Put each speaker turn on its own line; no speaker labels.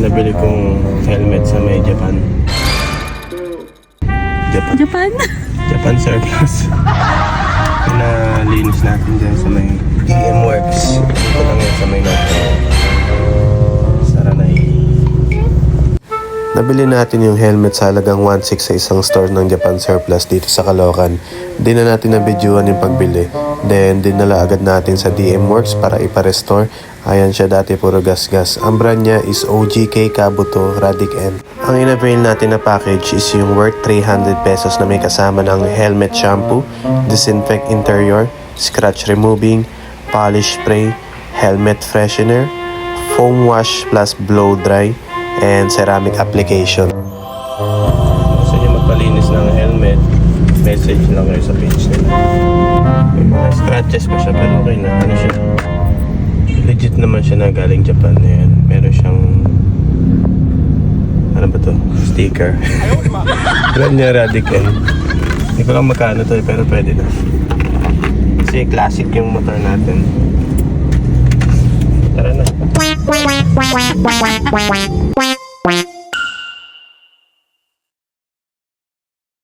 nabili kong helmet sa may Japan. Japan surplus. Pinalinis natin dyan sa may DM Works. Ito lang yun sa may natin. Saranay. Nabili natin yung helmet sa halagang 1.6 sa isang store ng Japan surplus dito sa Caloocan. Di na natin na-videoan yung pagbili. Then, dinala agad natin sa DM Works para ipa-restore. Ayan siya, dati puro gas-gas. Ang brand niya is OGK Kabuto Radic N. Ang in-avail natin na package is yung worth 300 pesos na may kasama ng helmet shampoo, disinfect interior, scratch removing, polish spray, helmet freshener, foam wash plus blow dry, and ceramic application. Gusto nyo magpalinis ng helmet, message lang kayo sa page nila. May mga scratches pa siya pero okay na. Ano siya? Legit naman siya na galing Japan. Ayan. Meron siyang ano ba to? Sticker. Brand niya Radic N. Hindi ko lang magkano to pero pwede na. Kasi classic yung motor natin. Tara na.